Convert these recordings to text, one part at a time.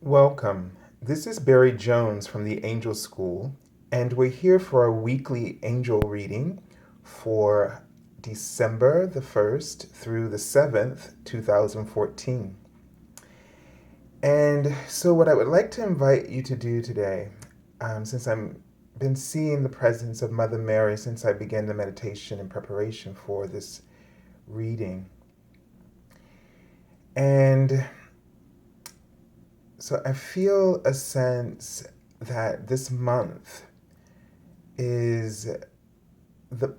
Welcome. This is Barry Jones from the Angel School, and we're here for our weekly angel reading for December the 1st through the 7th, 2014. And so, what I would like to invite you to do today, since I've been seeing the presence of Mother Mary since I began the meditation in preparation for this reading, and so I feel a sense that this month is the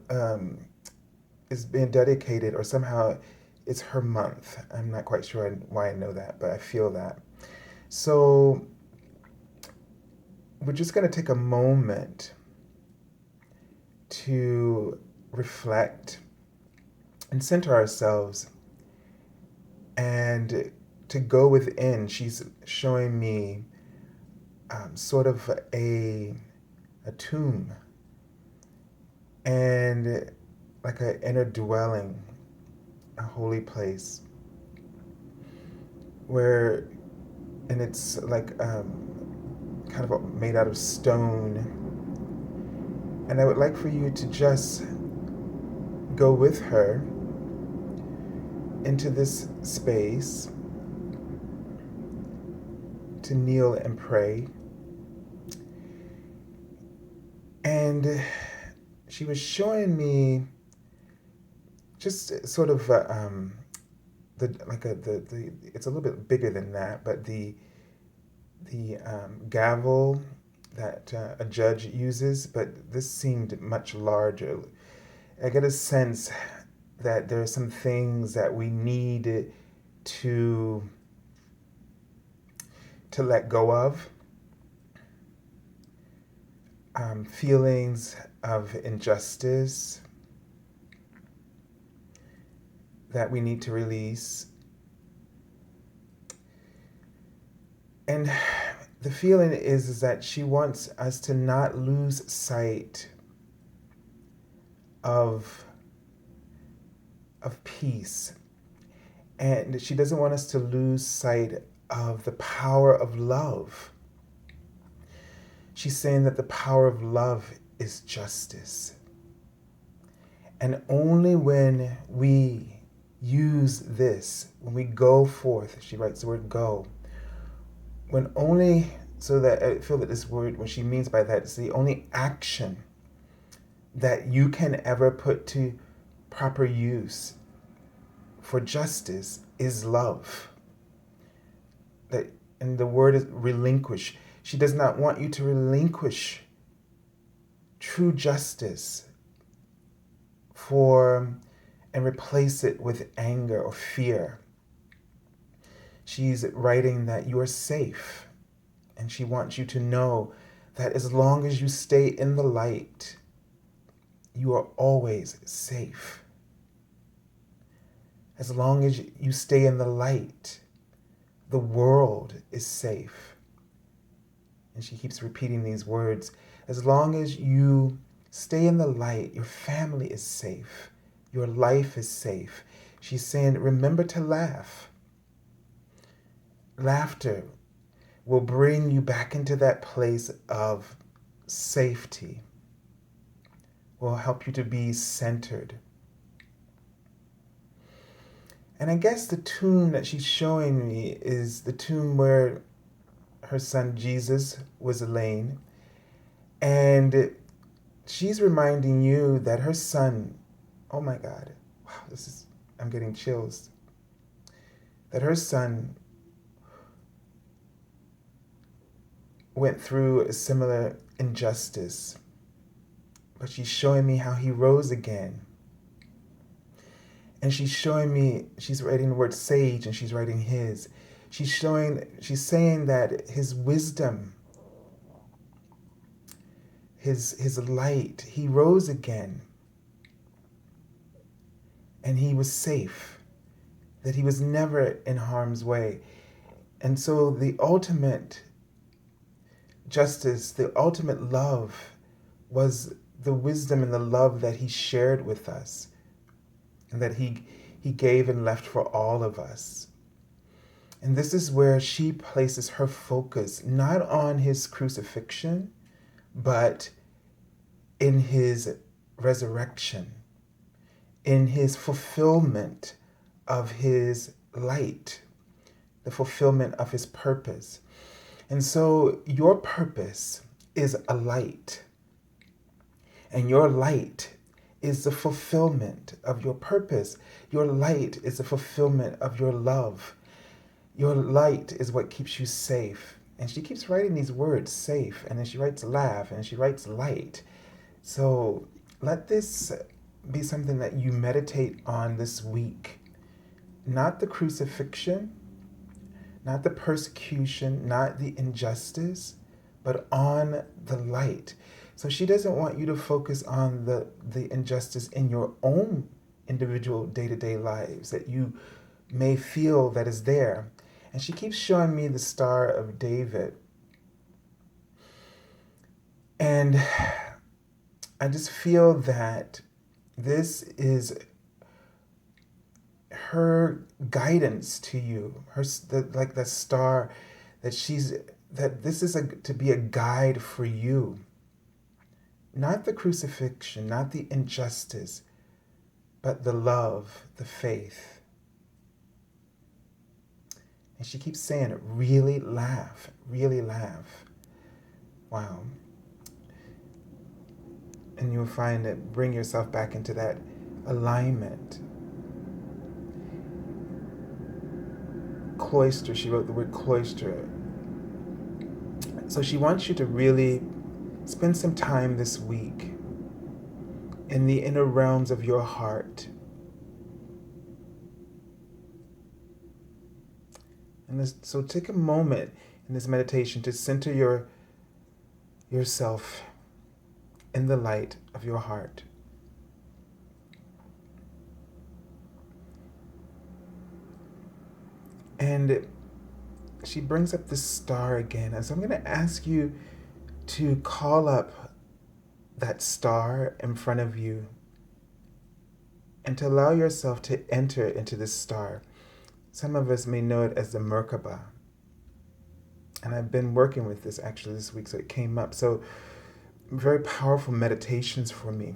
is being dedicated, or somehow it's her month. I'm not quite sure why I know that, but I feel that. So we're just going to take a moment to reflect and center ourselves and to go within. She's showing me sort of a tomb and like an inner dwelling, a holy place where, and it's like kind of made out of stone. And I would like for you to just go with her into this space to kneel and pray. And she was showing me just sort of it's a little bit bigger than that, but the gavel that a judge uses, but this seemed much larger. I get a sense that there are some things that we need to let go of, feelings of injustice that we need to release. And the feeling is that she wants us to not lose sight of peace. And she doesn't want us to lose sight of the power of love. She's saying that the power of love is justice. And only when we use this, when we go forth, she writes the word go, when only, so that I feel that this word, what she means by that, is the only action that you can ever put to proper use for justice is love. That, and the word is relinquish. She does not want you to relinquish true justice and replace it with anger or fear. She's writing that you are safe, and she wants you to know that as long as you stay in the light, you are always safe. As long as you stay in the light, the world is safe. And she keeps repeating these words. As long as you stay in the light, your family is safe. Your life is safe. She's saying, remember to laugh. Laughter will bring you back into that place of safety, will help you to be centered. And I guess the tomb that she's showing me is the tomb where her son Jesus was laying. And she's reminding you that her son, oh my God, wow, I'm getting chills. That her son went through a similar injustice, but she's showing me how he rose again. And she's showing me, she's writing the word sage and she's writing his. She's saying that his wisdom, his light, he rose again. And he was safe, that he was never in harm's way. And so the ultimate justice, the ultimate love was the wisdom and the love that he shared with us, and that he gave and left for all of us. And this is where she places her focus not on his crucifixion, but in his resurrection, in his fulfillment of his light, the fulfillment of his purpose. And so your purpose is a light, and your light is the fulfillment of your purpose. Your light is the fulfillment of your love. Your light is what keeps you safe. And she keeps writing these words, safe, and then she writes laugh, and she writes light. So let this be something that you meditate on this week. Not the crucifixion, not the persecution, not the injustice, but on the light. So she doesn't want you to focus on the injustice in your own individual day-to-day lives that you may feel that is there. And she keeps showing me the Star of David. And I just feel that this is her guidance to you, like the star, that this is to be a guide for you. Not the crucifixion, not the injustice, but the love, the faith. And she keeps saying it, really laugh, really laugh. Wow. And you'll find that bring yourself back into that alignment. Cloister, she wrote the word cloister. So she wants you to really spend some time this week in the inner realms of your heart. And so take a moment in this meditation to center yourself in the light of your heart. And she brings up this star again. And so I'm going to ask you to call up that star in front of you and to allow yourself to enter into this star. Some of us may know it as the Merkaba. And I've been working with this actually this week, so it came up. So very powerful meditations for me.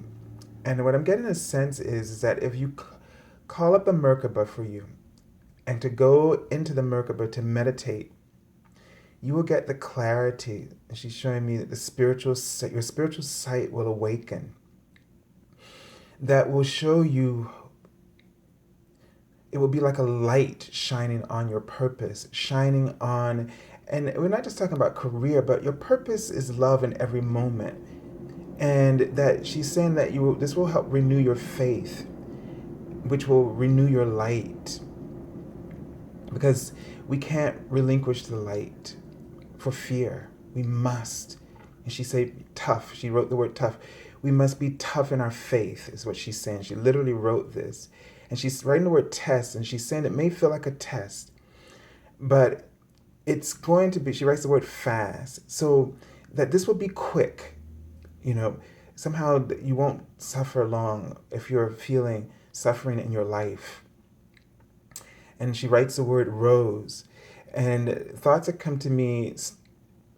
And what I'm getting a sense is that if you call up the Merkaba for you and to go into the Merkaba to meditate, you will get the clarity. And she's showing me that your spiritual sight will awaken. That will show you, it will be like a light shining on your purpose, shining on, and we're not just talking about career, but your purpose is love in every moment. And that she's saying that this will help renew your faith, which will renew your light. Because we can't relinquish the light for fear. We must. And she said tough. She wrote the word tough. We must be tough in our faith, is what she's saying. She literally wrote this. And she's writing the word test, and she's saying it may feel like a test, but it's going to be, she writes the word fast, so that this will be quick. Somehow you won't suffer long if you're feeling suffering in your life. And she writes the word rose. And thoughts that come to me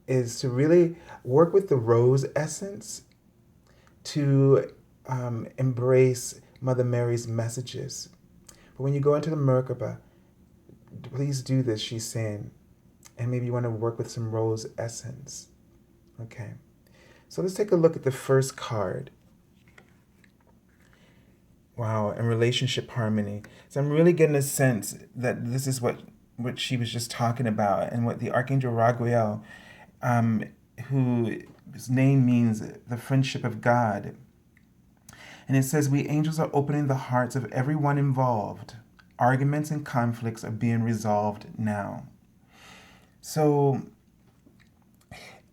is to really work with the rose essence to embrace Mother Mary's messages. But when you go into the Merkaba, please do this, she's saying. And maybe you want to work with some rose essence. Okay. So let's take a look at the first card. Wow, and relationship harmony. So I'm really getting a sense that this is what she was just talking about, and what the Archangel Raguel, whose name means the friendship of God. And it says, we angels are opening the hearts of everyone involved. Arguments and conflicts are being resolved now. So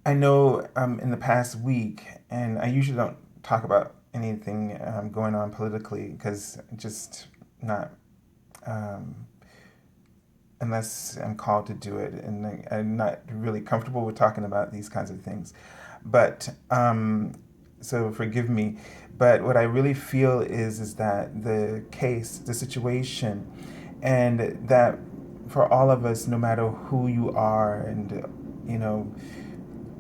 I know in the past week, and I usually don't talk about anything going on politically, because just not, unless I'm called to do it, and I'm not really comfortable with talking about these kinds of things. But so forgive me. But what I really feel is that the situation, and that for all of us, no matter who you are, and you know,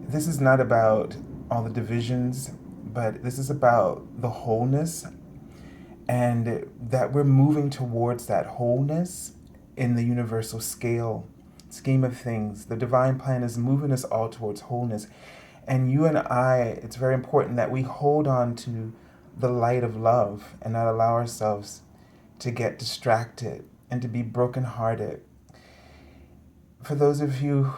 this is not about all the divisions, but this is about the wholeness, and that we're moving towards that wholeness in the universal scheme of things. The divine plan is moving us all towards wholeness. And you and I, it's very important that we hold on to the light of love and not allow ourselves to get distracted and to be brokenhearted. For those of you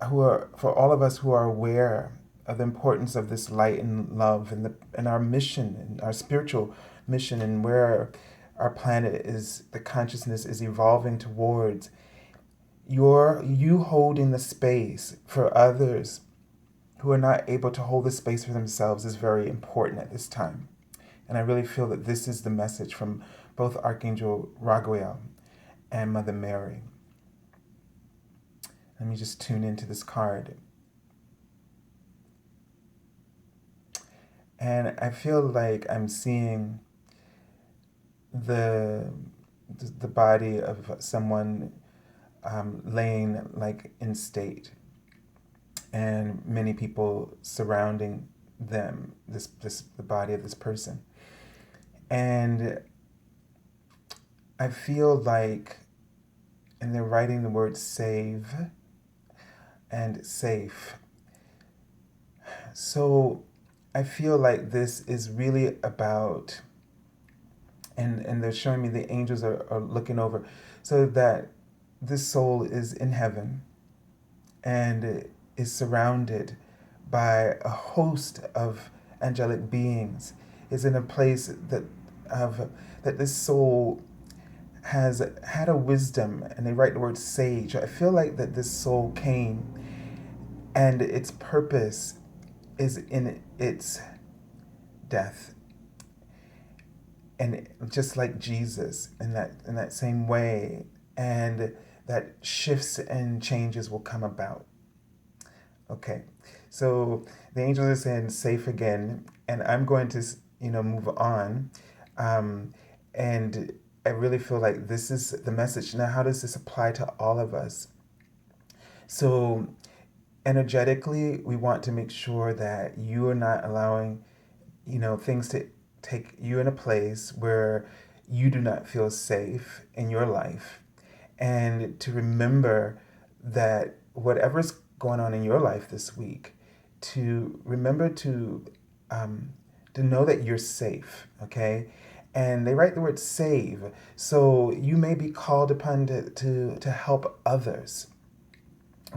for all of us who are aware of the importance of this light and love and our mission and our spiritual mission and where our planet is, the consciousness is evolving towards, you holding the space for others who are not able to hold the space for themselves is very important at this time. And I really feel that this is the message from both Archangel Raguel and Mother Mary. Let me just tune into this card. And I feel like I'm seeing the body of someone laying like in state, and many people surrounding them, the body of this person. And I feel like, and they're writing the word save and safe. So I feel like this is really about, and they're showing me the angels are looking over, so that this soul is in heaven and is surrounded by a host of angelic beings, is in a place that this soul has had a wisdom, and they write the word sage. I feel like that this soul came and its purpose is in its death. And just like Jesus in that same way, and that shifts and changes will come about. Okay, so the angels are saying safe again, and I'm going to move on, and I really feel like this is the message. Now, how does this apply to all of us? So energetically, we want to make sure that you are not allowing, things to take you in a place where you do not feel safe in your life. And to remember that whatever's going on in your life this week, to remember to know that you're safe, okay? And they write the word save. So you may be called upon to help others,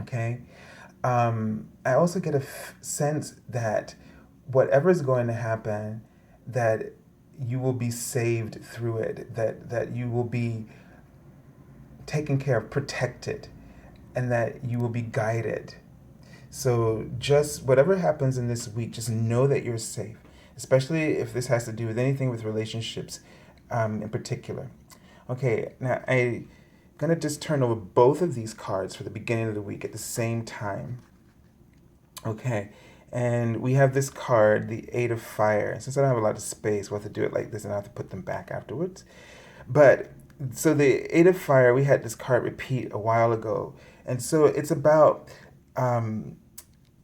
okay? I also get a sense that whatever is going to happen, that you will be saved through it, that you will be taken care of, protected, and that you will be guided. So just whatever happens in this week, just know that you're safe, especially if this has to do with anything with relationships in particular. Okay, now I'm going to just turn over both of these cards for the beginning of the week at the same time. Okay, and we have this card, the Eight of Fire. Since I don't have a lot of space, we'll have to do it like this and I have to put them back afterwards. But so the Eight of Fire, we had this card repeat a while ago. And so it's about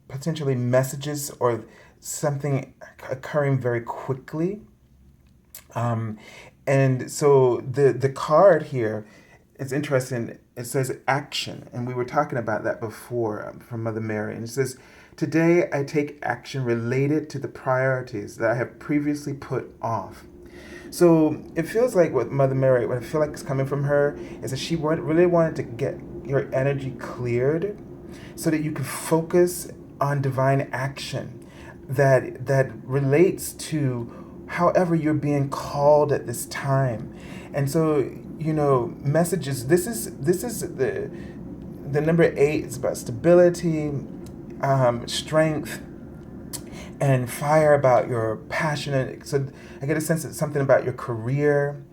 potentially messages or something occurring very quickly. And so the card here, it's interesting. It says action. And we were talking about that before from Mother Mary. And it says, today I take action related to the priorities that I have previously put off. So it feels like what Mother Mary, what I feel like is coming from her, is that she really wanted to get your energy cleared so that you can focus on divine action that relates to however you're being called at this time. And so, messages, this is the number 8 is about stability, strength, and fire, about your passion. So I get a sense that something about your career,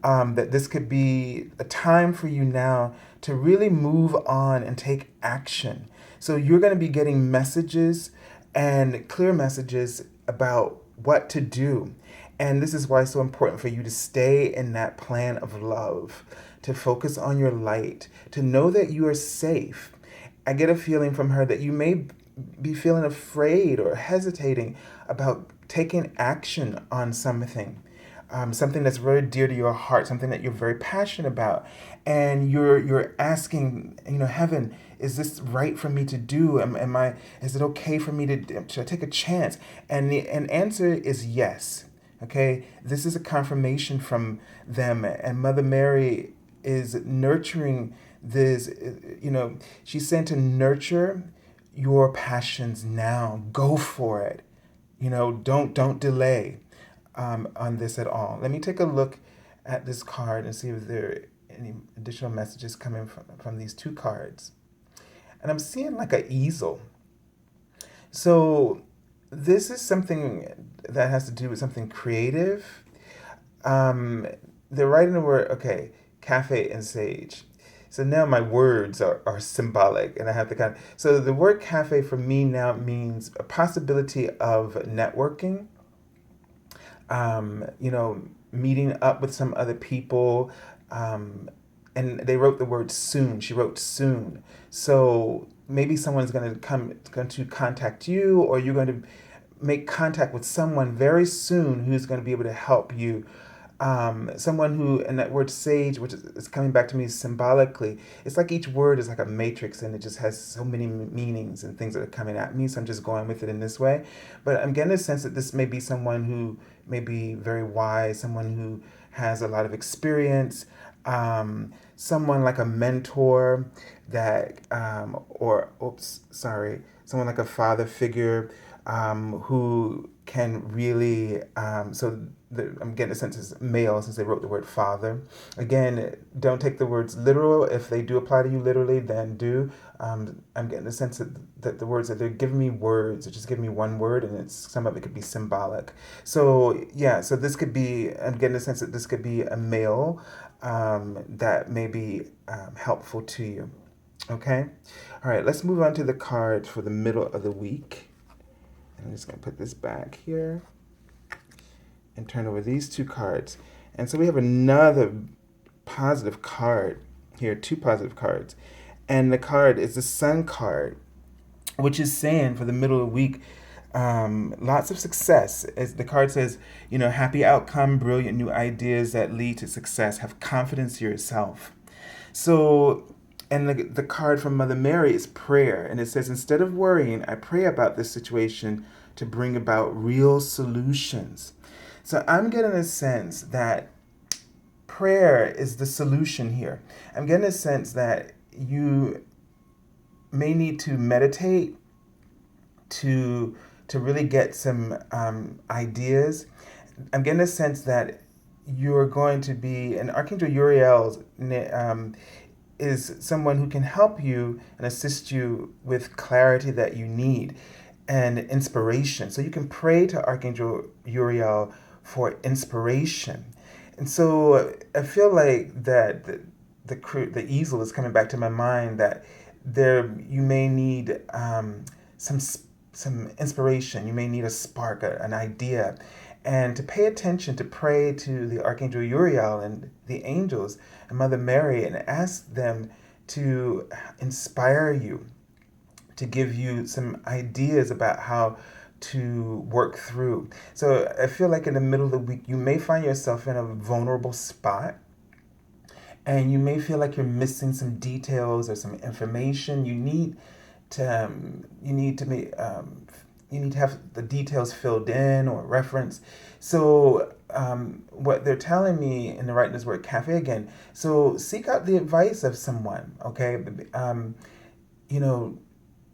that this could be a time for you now to really move on and take action. So you're going to be getting messages and clear messages about what to do. And this is why it's so important for you to stay in that plan of love, to focus on your light, to know that you are safe. I get a feeling from her that you may be feeling afraid or hesitating about taking action on something. Something that's very dear to your heart, something that you're very passionate about, and you're asking, heaven, is this right for me to do? Is it okay for me to take a chance? And the answer is yes. Okay, this is a confirmation from them, and Mother Mary is nurturing this. She's saying to nurture your passions now. Go for it. Don't delay on this at all. Let me take a look at this card and see if there are any additional messages coming from these two cards. And I'm seeing like an easel. So this is something that has to do with something creative. They're writing the word, okay, cafe and sage. So now my words are symbolic, and I have to so the word cafe for me now means a possibility of networking, meeting up with some other people. And they wrote the word soon. She wrote soon. So maybe someone's going to contact you, or you're going to make contact with someone very soon who's going to be able to help you. Someone who, and that word sage, which is coming back to me symbolically, it's like each word is like a matrix, and it just has so many meanings and things that are coming at me. So I'm just going with it in this way. But I'm getting a sense that this may be someone who may be very wise, someone who has a lot of experience, someone like a mentor that, someone like a father figure, who can really, I'm getting a sense it's male since they wrote the word father. Again, don't take the words literal. If they do apply to you literally, then do. I'm getting the sense that the words that they're giving me words, or just give me one word, and some of it could be symbolic. So yeah, so this could be, I'm getting the sense that this could be a male that may be helpful to you. Okay? All right, let's move on to the cards for the middle of the week. I'm just going to put this back here and turn over these two cards. And so we have another positive card here, two positive cards. And the card is the Sun card, which is saying for the middle of the week, lots of success. As the card says, happy outcome, brilliant new ideas that lead to success. Have confidence in yourself. So, and the card from Mother Mary is prayer. And it says, instead of worrying, I pray about this situation to bring about real solutions. So I'm getting a sense that prayer is the solution here. I'm getting a sense that you may need to meditate to really get some ideas. I'm getting a sense that you're going to be, and Archangel Uriel is someone who can help you and assist you with clarity that you need and inspiration. So you can pray to Archangel Uriel for inspiration. And so I feel like that the easel is coming back to my mind, that you may need some inspiration. You may need a spark, an idea, and to pay attention, to pray to the Archangel Uriel and the angels and Mother Mary, and ask them to inspire you, to give you some ideas about how to work through. So I feel like in the middle of the week, you may find yourself in a vulnerable spot, and you may feel like you're missing some details or some information. You need to have the details filled in or referenced. So what they're telling me in the writing this word cafe again. So seek out the advice of someone. Okay,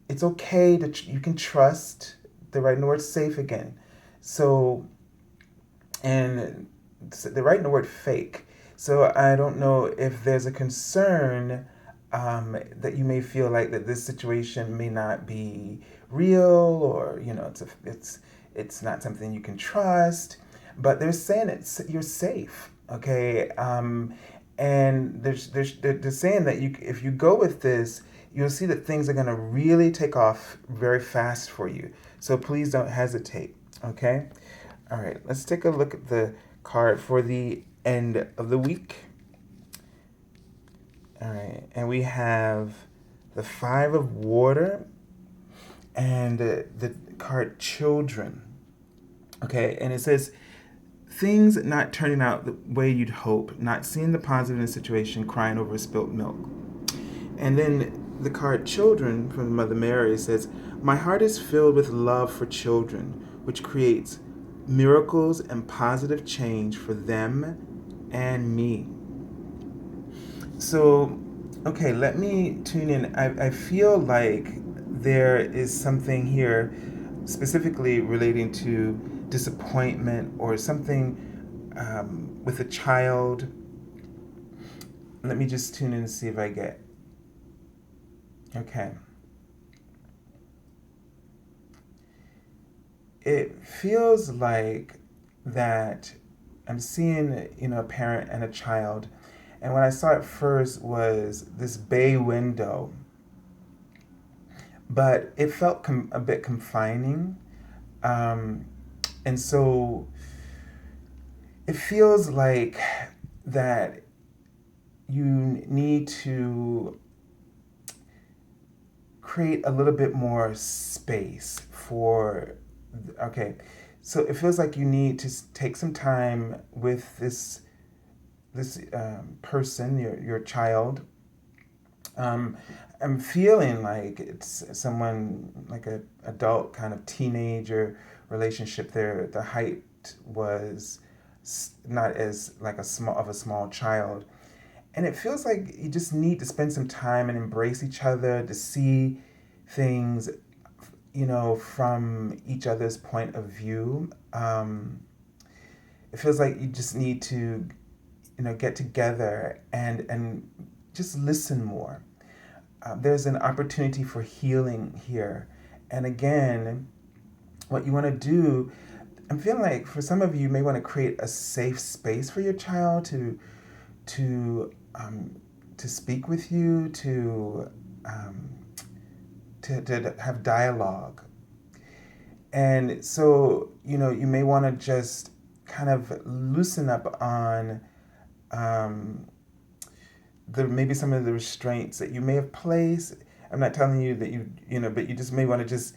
it's okay you can trust. They're writing the word safe again. So, and they're writing the word fake. So I don't know if there's a concern that you may feel like that this situation may not be real, or it's not something you can trust. But they're saying you're safe, okay? And they're saying that if you go with this, you'll see that things are going to really take off very fast for you. So please don't hesitate, okay? All right, let's take a look at the card for the end of the week. All right. And we have the Five of Water and the card Children. Okay. And it says, things not turning out the way you'd hope, not seeing the positive in the situation, crying over spilt milk. And then the card Children from Mother Mary says, my heart is filled with love for children, which creates miracles and positive change for them and me. So, okay, let me tune in. I feel like there is something here specifically relating to disappointment or something with a child. Let me just tune in and see if I get. Okay. It feels like that I'm seeing, a parent and a child. And what I saw at first was this bay window, but it felt a bit confining. Um, and so it feels like that you need to create a little bit more space for, okay, so it feels like you need to take some time with this person, your child. Um, I'm feeling like it's someone like a adult kind of teenager relationship. There, the height was not as like a small child, and it feels like you just need to spend some time and embrace each other to see things, from each other's point of view. It feels like you just need to, get together and just listen more. There's an opportunity for healing here. And again, what you want to do, I'm feeling like for some of you, you may want to create a safe space for your child to speak with you, um, to have dialogue. And so, you may want to just kind of loosen up on maybe some of the restraints that you may have placed. I'm not telling you that but you just may want to just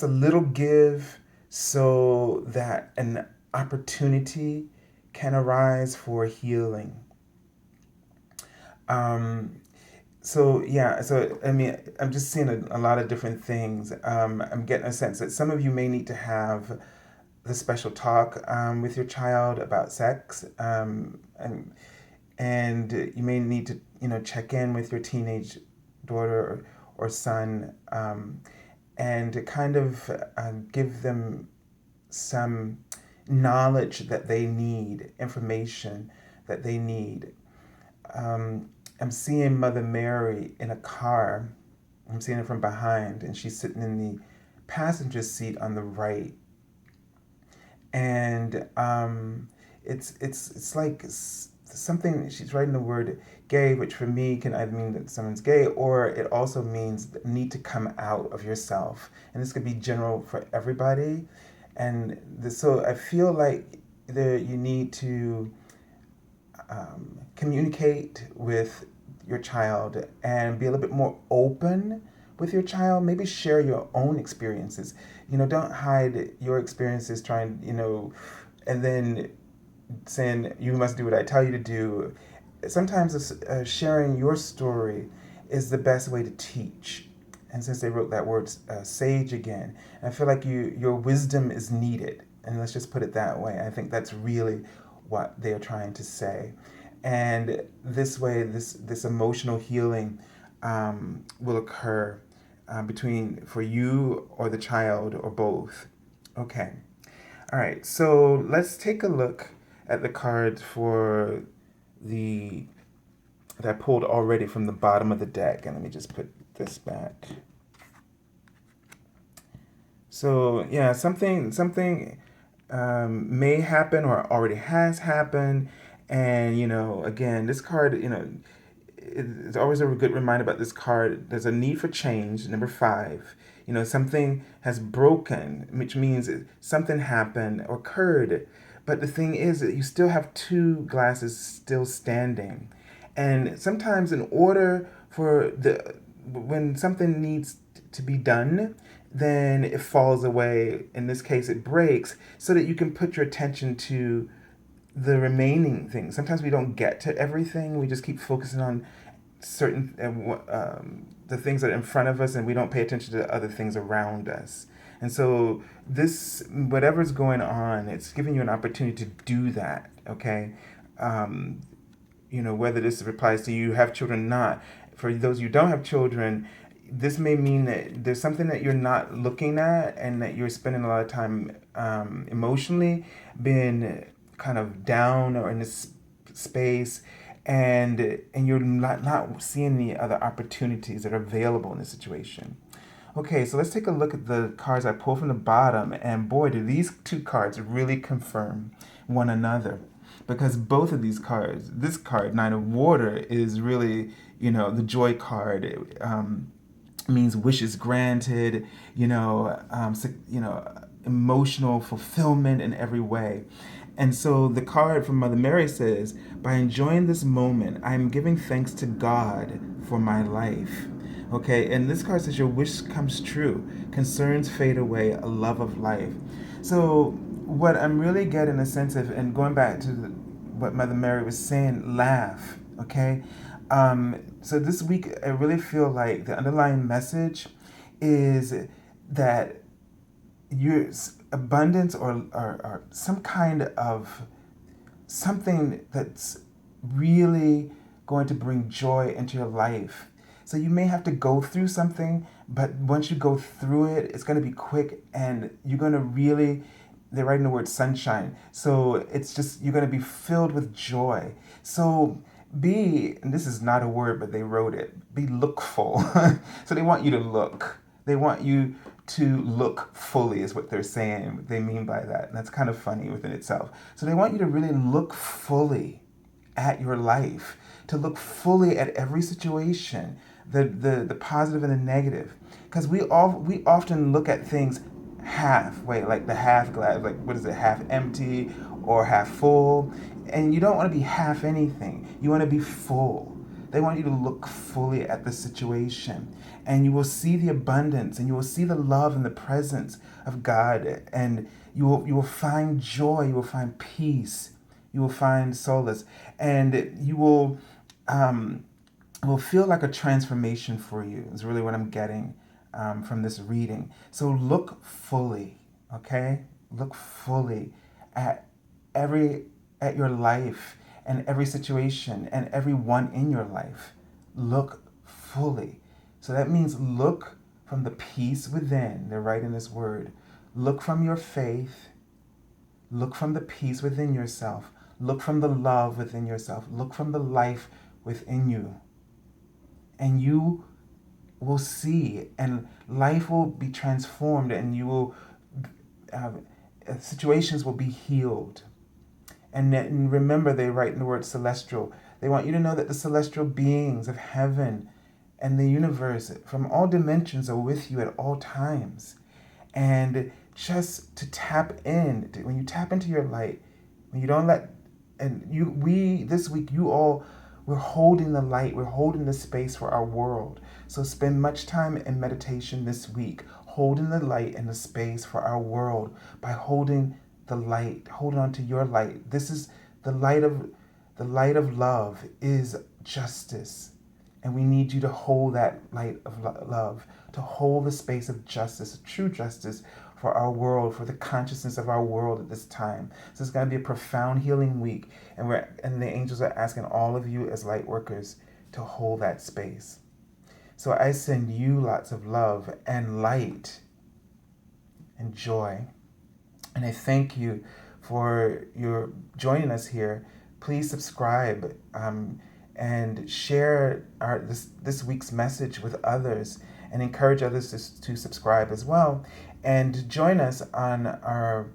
a little give so that an opportunity can arise for healing. So yeah, so I mean, I'm just seeing a lot of different things. I'm getting a sense that some of you may need to have the special talk with your child about sex, and you may need to check in with your teenage daughter or son, and to kind of give them some knowledge that they need, information that they need. I'm seeing Mother Mary in a car. I'm seeing her from behind, and she's sitting in the passenger seat on the right. And it's like something. She's writing the word gay, which for me can either mean that someone's gay, or it also means the need to come out of yourself. And this could be general for everybody. And so I feel like you need to communicate with your child and be a little bit more open with your child. Maybe share your own experiences. Don't hide your experiences trying, and then saying you must do what I tell you to do. Sometimes sharing your story is the best way to teach. And since they wrote that word sage again, I feel like your wisdom is needed. And let's just put it that way. I think that's really what they're trying to say. And this way, this emotional healing will occur for you or the child or both. Okay. All right. So let's take a look at the cards that I pulled already from the bottom of the deck. And let me just put this back. So yeah, something may happen or already has happened. And, again, this card, it's always a good reminder about this card. There's a need for change, number 5. Something has broken, which means something happened or occurred. But the thing is that you still have 2 glasses still standing. And sometimes in order for when something needs to be done, then it falls away. In this case, it breaks so that you can put your attention to the remaining things. Sometimes we don't get to everything. We just keep focusing on certain the things that are in front of us, and we don't pay attention to the other things around us. And so this, whatever's going on, it's giving you an opportunity to do that. Okay, um, whether this applies to you have children or not. For those who don't have children, this may mean that there's something that you're not looking at, and that you're spending a lot of time emotionally being kind of down or in this space, and you're not seeing the other opportunities that are available in this situation. Okay, so let's take a look at the cards I pulled from the bottom, and boy, do these two cards really confirm one another. Because both of these cards, this card, Nine of Water, is really, the joy card. It means wishes granted, emotional fulfillment in every way. And so the card from Mother Mary says, by enjoying this moment, I am giving thanks to God for my life. Okay, and this card says your wish comes true, concerns fade away, a love of life. So what I'm really getting a sense of, and going back to what Mother Mary was saying, laugh, okay? So this week, I really feel like the underlying message is that your abundance or some kind of something that's really going to bring joy into your life. So you may have to go through something, but once you go through it, it's going to be quick, and you're going to really, they're writing the word sunshine. So it's just, you're going to be filled with joy. So and this is not a word, but they wrote it, be lookful. So they want you to look. They want you to look fully is what they're saying. What they mean by that. And that's kind of funny within itself. So they want you to really look fully at your life, to look fully at every situation, the positive and the negative. Because we often look at things halfway, like the half glass, like what is it, half empty or half full. And you don't want to be half anything. You want to be full. They want you to look fully at the situation, and you will see the abundance, and you will see the love and the presence of God, and you will find joy, you will find peace, you will find solace, and you will feel like a transformation for you. Is really what I'm getting from this reading. So look fully, okay? Look fully at at your life and every situation and everyone in your life. Look fully. So that means look from the peace within. They're writing this word. Look from your faith. Look from the peace within yourself. Look from the love within yourself. Look from the life within you. And you will see, and life will be transformed, and you will, situations will be healed. And remember, they write in the word celestial. They want you to know that the celestial beings of heaven and the universe from all dimensions are with you at all times. And just to tap in, when you tap into your light, when you don't let, this week, we're holding the light, we're holding the space for our world. So spend much time in meditation this week, holding the light and the space for our world by holding the light, hold on to your light. This is the light of love is justice. And we need you to hold that light of love, to hold the space of justice, true justice for our world, for the consciousness of our world at this time. So it's going to be a profound healing week. And the angels are asking all of you as light workers to hold that space. So I send you lots of love and light and joy. And I thank you for your joining us here. Please subscribe and share this week's message with others, and encourage others to subscribe as well. And join us on our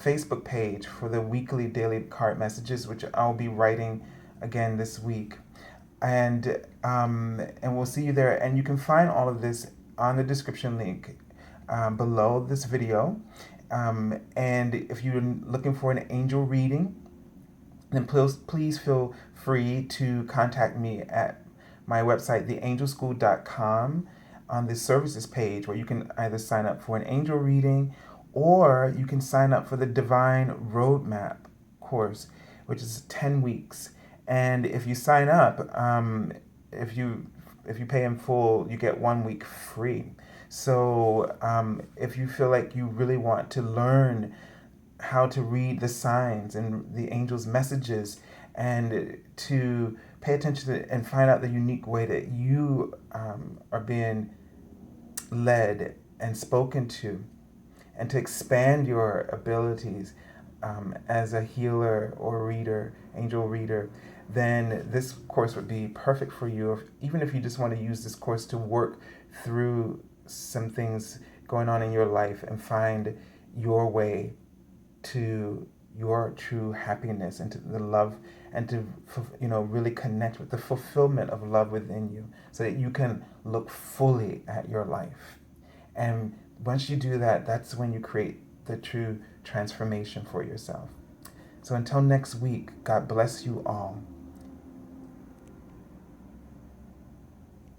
Facebook page for the weekly daily card messages, which I'll be writing again this week. And we'll see you there. And you can find all of this on the description link below this video. And if you're looking for an angel reading, then please feel free to contact me at my website, theangelschool.com, on the services page, where you can either sign up for an angel reading, or you can sign up for the Divine Roadmap course, which is 10 weeks. And if you sign up, if you pay in full, you get 1 week free. So if you feel like you really want to learn how to read the signs and the angels' messages, and to pay attention to and find out the unique way that you are being led and spoken to, and to expand your abilities as a healer or reader, angel reader, then this course would be perfect for you. Even if you just want to use this course to work through some things going on in your life and find your way to your true happiness and to the love, and to really connect with the fulfillment of love within you, so that you can look fully at your life. And once you do that, that's when you create the true transformation for yourself. So until next week, God bless you all.